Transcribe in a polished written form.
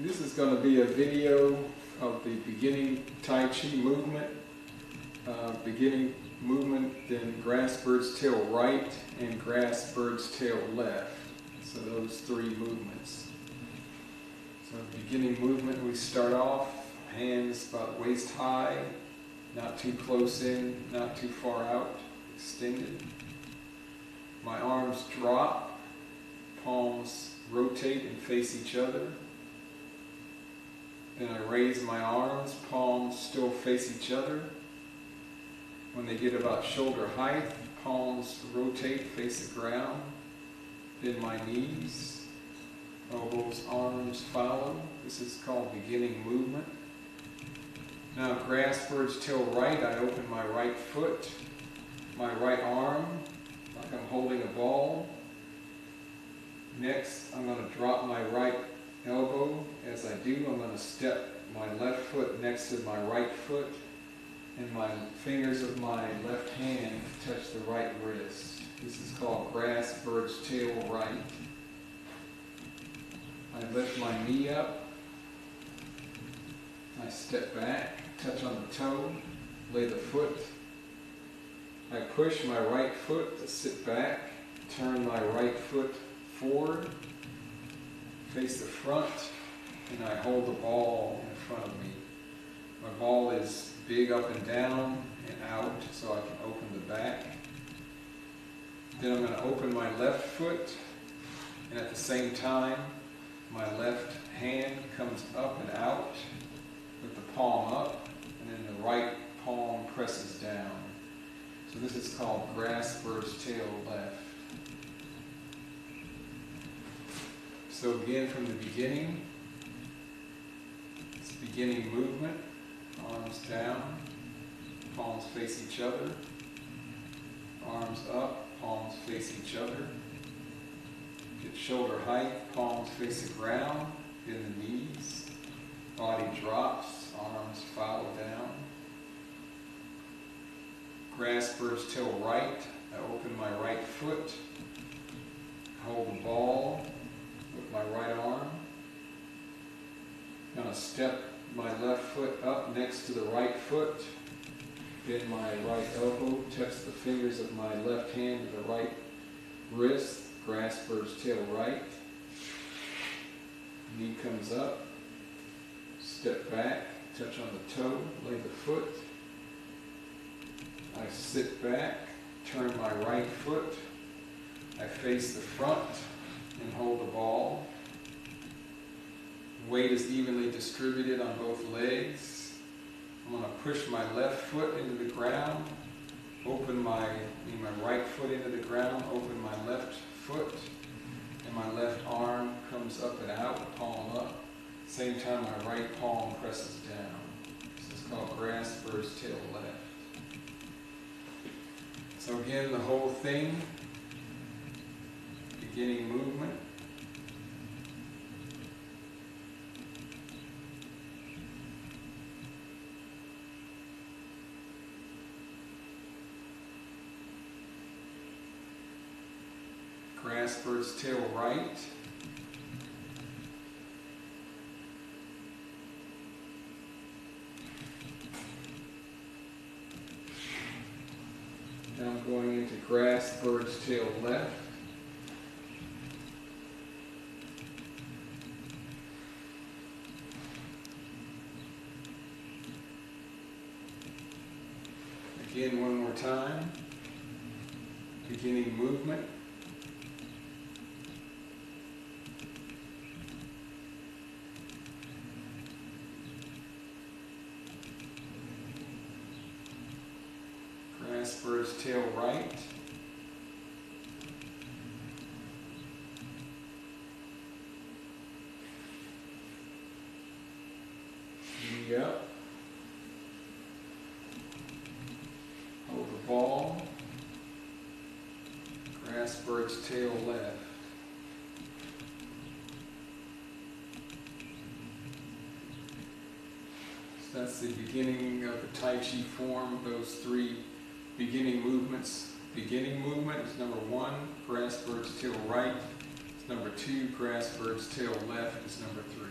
This is going to be a video of the beginning Tai Chi movement. Beginning movement, then grass bird's tail right and grass bird's tail left. So those three movements. So beginning movement, we start off, hands about waist high, not too close in, not too far out, extended. My arms drop, palms rotate and face each other. Then I raise my arms, palms still face each other. When they get about shoulder height, palms rotate, face the ground. Bend my knees, elbows, arms follow. This is called beginning movement. Now grass bird's tail right, I open my right foot, my right arm, like I'm holding a ball. Next, I'm going to drop my right elbow. As I do, I'm going to step my left foot next to my right foot, and my fingers of my left hand touch the right wrist. This is called grass bird's tail right. I lift my knee up. I step back, touch on the toe, lay the foot. I push my right foot to sit back, turn my right foot forward, face the front, and I hold the ball in front of me. My ball is big up and down and out, so I can open the back. Then I'm going to open my left foot, and at the same time, my left hand comes up and out with the palm up, and then the right palm presses down. So this is called grass bird's tail left. So again, from the beginning, it's beginning movement, arms down, palms face each other, arms up, palms face each other. Get shoulder height, palms face the ground, bend the knees, body drops, arms follow down. Grass bird's tail right, I open my right foot, hold the ball with my right arm. I'm going to step my left foot up next to the right foot, bend my right elbow, touch the fingers of my left hand to the right wrist, grass bird's tail right. Knee comes up, step back, touch on the toe, lay the foot. I sit back, turn my right foot, I face the front and hold the ball. Weight is evenly distributed on both legs. I'm going to push my left foot into the ground, open my right foot into the ground, open my left foot, and my left arm comes up and out, palm up. Same time my right palm presses down. This is called grass bird's tail left. So again, the whole thing, beginning movement. Grass bird's tail right. Now I'm going into grass bird's tail left. Again, one more time. Beginning movement. Grass bird's tail right. Knee up. Hold the ball. Grass bird's tail left. So that's the beginning of the Tai Chi form, those three beginning movements. Beginning movement is number 1, grass bird's tail right. It's number 2, grass bird's tail left is number 3.